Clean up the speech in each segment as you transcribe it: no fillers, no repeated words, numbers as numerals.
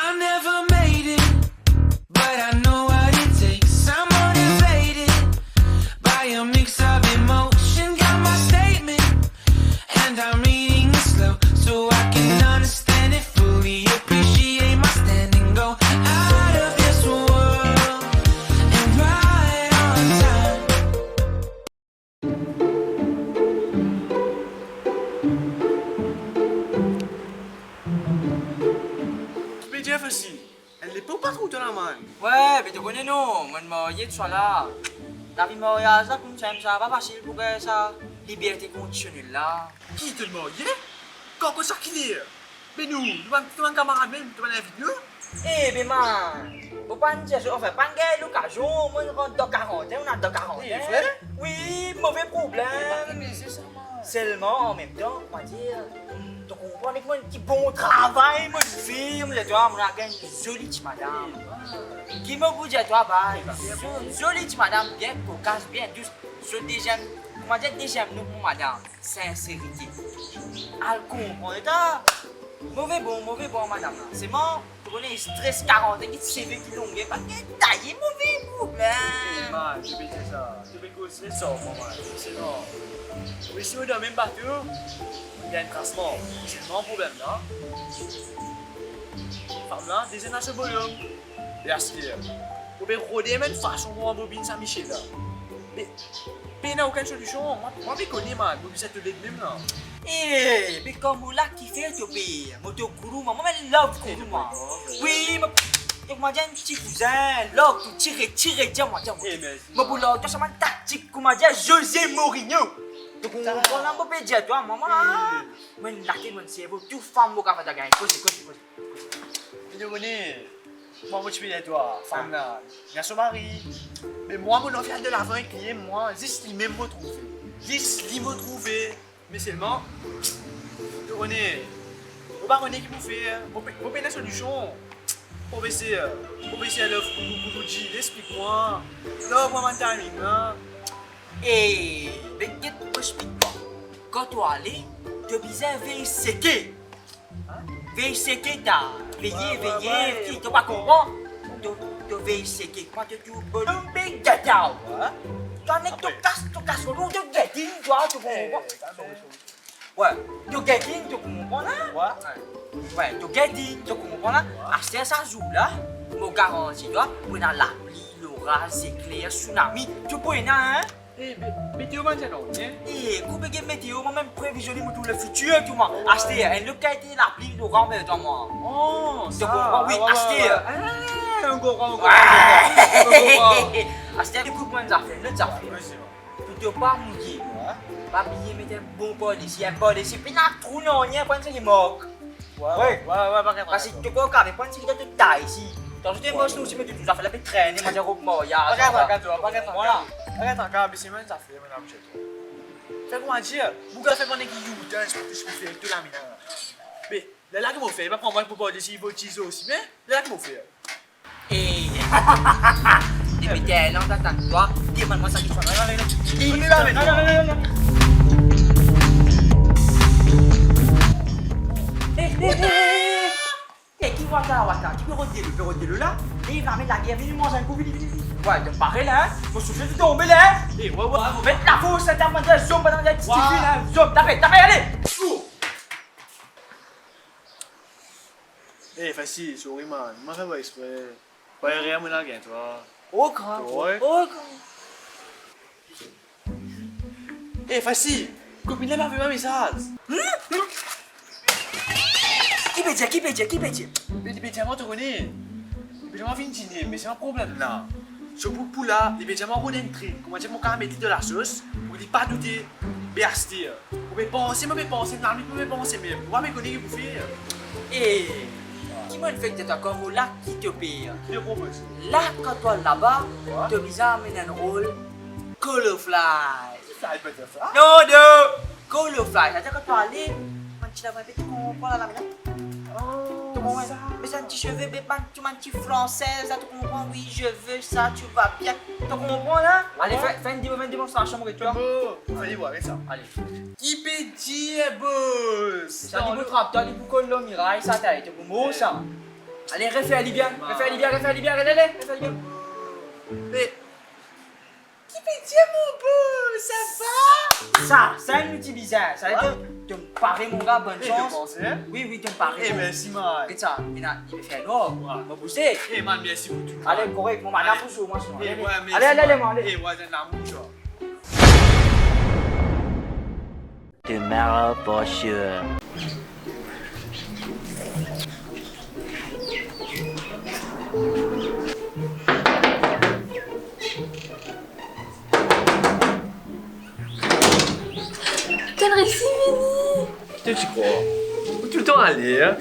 I never made it, but I know what it takes. I'm motivated by a mix of emotion. Got my statement, and I'm reading it slow so I can understand it fully. Appreciate my standing, go out of this world and right on time. Mais Jeff aussi, elle n'est pas trop de la main. Ouais, mais tu connais non, mon marié, tu sois là. La vie mariage, là, comme ça, ça va facile pour que ça. Liberté conditionnelle, là. Qui te le marié? Quand ça qui est? Mais nous un camarade même, tu vas l'inviter nous? Eh, mais man, faut pas dire, enfin, pas de l'occasion, moi, je rentre dans 40, on a dans 40. Eh, vrai? Oui, mauvais problème. Mais c'est ça, man. Seulement, en même temps, comment dire, tu comprends, avec moi, un petit bon travail, moi, je firme, les toi, on a gagné une jolie petite madame. Qui me vous dit à toi, bah, une jolie petite madame, bien cocasse, bien douce. Je deuxième, comment dire, deuxième nous pour madame, sincérité. Elle comprend, mauvais bon, madame. C'est bon, tu connais, stress 40, qui CV qui l'ont pas taillé, mauvais problème. Man, je vais dire ça. Je vais gosser ça, man. C'est non. Mais si on est dans le même bateau, il y a un tracement. C'est un problème là. Femme là, des énages volume. Et à ce qu'il y a. Vous pouvez roder même façon pour un bobine Saint-Michel là. Mais il n'y a aucune solution. Moi, je connais, man. Vous êtes le même là. Eh, mais comme vous là qui fait te payer, moto gourou, moi, je love gourou, moi. Oui, mais comment dire, un petit cousin, love, tout tirer, tiens, moi, tiens, moi. Eh, mais. Mais pour l'autre, c'est une tactique, comment dire, José Mourinho. Donc, on peut dire, toi, maman, mais là, qui mon cerveau, tout femme, vous avez gagné. Cause. Mais tu connais. Moi, je suis toi, femme là. Il y a son mari. Mais moi, mon enfant de l'avant, qui est moi, juste il même me trouver. Juste il me trouver. Mais seulement, tu connais. Vous ne connaissez qui vous fait. Vous avez la solution. Professeur, alors, vous dites, explique-moi. Là, moi, mon timing, hein. Eh, mais qu'est-ce que je explique pas? Quand tu allais, tu as besoin de veiller. Veille séqué, t'as veillé, qui tu pas comprendre? Tu veilles séqué, quand tu peux le big gâteau. Tu en es, tu casses, tu gâtines, toi, tu comprends? Ouais, tu gâtines, tu comprends là? Ouais, tu gâtines, tu comprends là? Acheter ça joue là, me garantis, toi, pour dans la pluie, l'orage, éclair, tsunami, tu peux hein? Eh, météo, man, c'est non, hein? Eh, coupe que météo, moi-même prévisionner tout le futur, tu vois. Acheter, le qualité, la pluie, l'orage, mais toi, moi. Oh, Tu comprends? Oui, acheter. Ah, un gros. Acheter, écoute-moi une affaire, tu ne dois pas mouiller. Pas oublier, mettre un bon policier, puis il y a un trou, non, il y a un point qui est mort. Ouais, Parce que tu peux quand point qui est de taille ici. Dans ce temps, nous aussi, mais tu nous as fait la petite traîner, moi, j'ai mort, il y a. Voilà. Regarde encore, mais c'est même ça fait, madame, chez toi. Fait comment dire, vous avez fait mon équipe YouTube, je peux faire tout la mine. Mais, là que vous faites, pas prendre moi pour pas dire vos tisos aussi, mais là que vous faites. Eh, depuis t'es là, t'attends-toi, demande-moi ça qui soit. Non. Eh, qui voit ça, tu peux rôder le là, et il va mettre la guerre, viens manger un coup, vite. Ouais, tu parais là, faut souffler de tomber là. Eh, ouais. Vous faites la fausse, ça t'a demandé, zoom, pas dans la petite fille là, zoom, t'arrêtes, allez. Eh, facile, sorry, man. Je m'en fais pas exprès. Pas rien, mon agent, toi. Oh, grand. Ouais. Eh, facile. Copine, elle m'a fait un message. Qui peut dire? Mais les pédiaments, tu connais. Les pédiaments viennent dîner, mais c'est un problème là. Ce pour là, les pédiaments ont une trick. Comment dire, mon cas mettre de la sauce, pour ne pas douter, mais acheter. Vous pouvez penser, mais non, vous pouvez penser, mais vous me connaissez, vous faites. Eh, qui m'a fait que toi comme là qui te paye? Je propose. Là, quand toi là-bas, tu as besoin de un rôle colorfly. Ça peut être ça. Non, colorfly. C'est-à-dire que tu vas aller, quand tu l'as fait, tu comprends la lamine. Tu comprends ça? Mais c'est un petit cheveu, mais pas un petit français, ça, tu comprends? Oui, je veux ça, tu vas bien. Tu comprends là? Allez, fais une démonstration, mon gars. Allez voir, regarde ça. Allez. Qui peut dire, boss? Ça dit pour tracteur, dit pour colomirail, ça t'a été pour moi ça. Allez, refais-le bien. Refais-le bien. Allez. Mais. Qui fait dire mon beau? Ça va? Ça, c'est un outil bizarre. Ça veut dire, tu me parais, mon gars, bonne Et chance. tu penses, hein? Oui, tu me parais. Eh, merci, man. Regarde ça, maintenant, il va faire l'or. Il va pousser. Eh, man, merci pour tout. Allez, correct, mon madame, pousse moi, sinon. Eh, ouais, merci. Allez, moi, allez. Eh, ouais, j'ai un amour, tu vois. Tomorrow for sure. T'as le récit fini. Qu'est-ce que tu crois? Faut tout le temps aller, hein?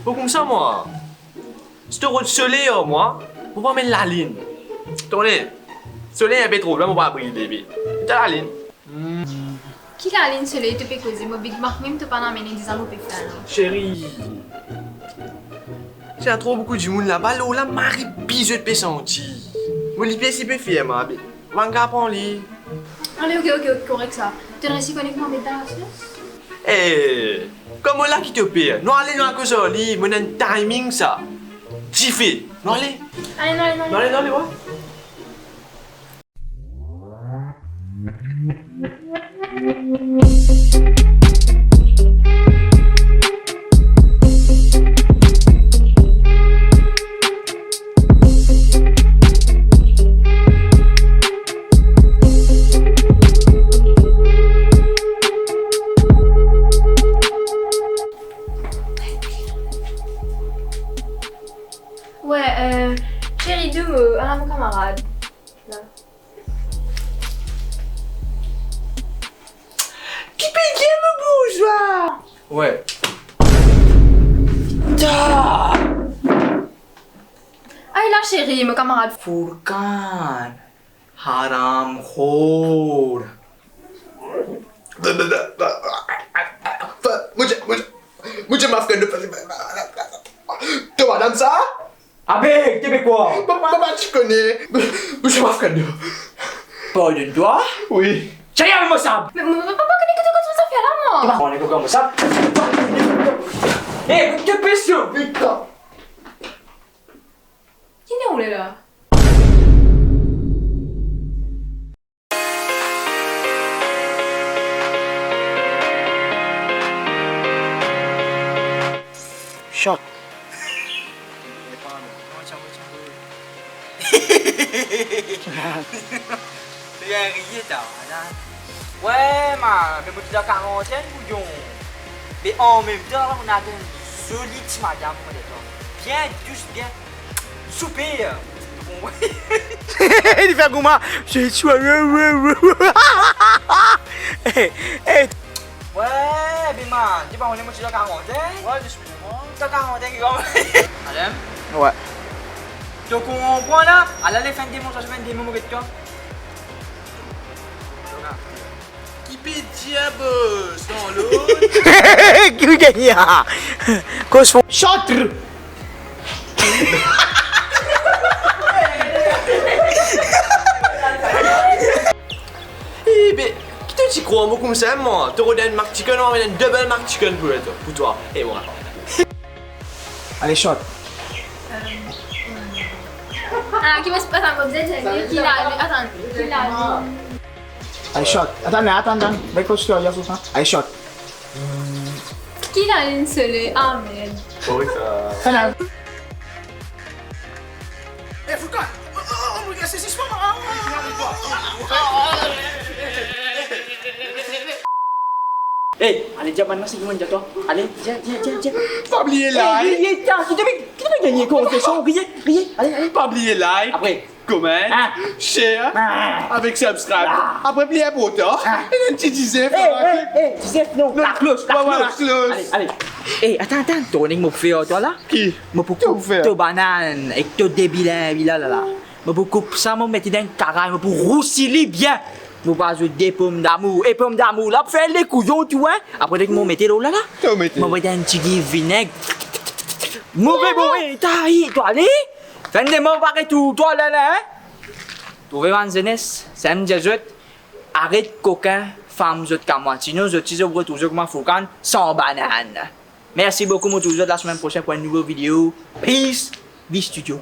Faut comme ça, moi. Si tu routes soleil, moi, on va mettre la ligne. Attendez, soleil un peu trop, là, on va briller, bébé. T'as la ligne. Qui la ligne soleil te peut causer? Moi, Big Mark, même te pas amener des amours peut faire. Chérie. J'ai trop beaucoup de monde là-bas, là, Marie bisous de senti. Moi, les pièces, il peut faire, ma bébé. Manga, prends-les. Allez, ok, correct ça. T'as le récit connectement avec ta Eh, comme là qui te paye, nous allons dans la cause au lit, on a un timing ça. J'y fais. Nous allons. Allez. Ouais. Ouais, chérie, deux mots, à mon camarade. Là. Qui peut dire mon bourgeois? Ouais. Ah, là, chérie, mon camarade. Furkan. Haram khor. Mucha maaf kan depan. Tuh, madame ça? Avec, Québécois. Maman, tu connais. Mucha maaf kan dia. Pardonne-toi. Oui. Chérie, avec ça. Mais papa connaît que tu ça fait là, moi. On est comme ça. Eh, que pêche-tu? Putain. Qui est où, là? Shot. Tu as ri, toi, ouais, mais vous êtes dans la quarantaine, bouillon. Mais en même temps, on a une jolie petite madame, bien douce, bien souper. Il fait comment? Je suis ouais, mais man, tu vas on est dans la quarantaine? Ouais, je suis moi. Dans la quarantaine, madame? Ouais. Donc on prend là, à la fin des mots, ça se fait des mots avec toi. Qui peut dire boss dans l'autre? Qui gagne? Qu'on se fait chatre. Eh, mais, qui te dit crois, moi, comme ça, moi? Tu aurais un Mark Chicken, on va un double Mark Chicken pour toi. Et moi. Allez, shot. Ah, qui va se passer un objet, j'ai dit qu'il a. Attends, qu'il a. Allez, shot. Attends. Mais qu'est-ce que tu as dit sur ça? Allez, shot. Qui a ligne soleil? Ah, merde. Oui, ça. Eh, Foucault! Oh, regarde, c'est ce moment! Hey, allez, dis maintenant, c'est qui toi? Allez, tiens. Pas oublier like! Riez, tiens, qui devait gagner quoi? Riez, allez. Pas oublier like! Après. Comment? Ah. Share! Avec subscribe! Après, plier pour toi! Et un petit dixième! Tu sais, non, la cloche. La cloche. Allez. Hey, attends, ton nez m'a fait, toi là? Qui? M'a pour Tout fait. couper banane et ton débile, là. M'a pour couper ça, m'a mettre dans un carré, m'a pour roussiller bien. M'a pas jouer des pommes d'amour. Et pommes d'amour, là, pour faire les couillons, tu vois? Après, m'a mettre là. T'as mettre. M'a mettre un petit vinaigre. Mauvais bourré, toi, allez? Fais des mots pareil tout, toi, là, hein? Tu veux vendre jeunesse, c'est un jésuite. Arrête coquin, femme, je te comme moi. Sinon, je te dis, je toujours comme un foucan sans banane. Merci beaucoup, mon tous la semaine prochaine pour une nouvelle vidéo. Peace, V Studio.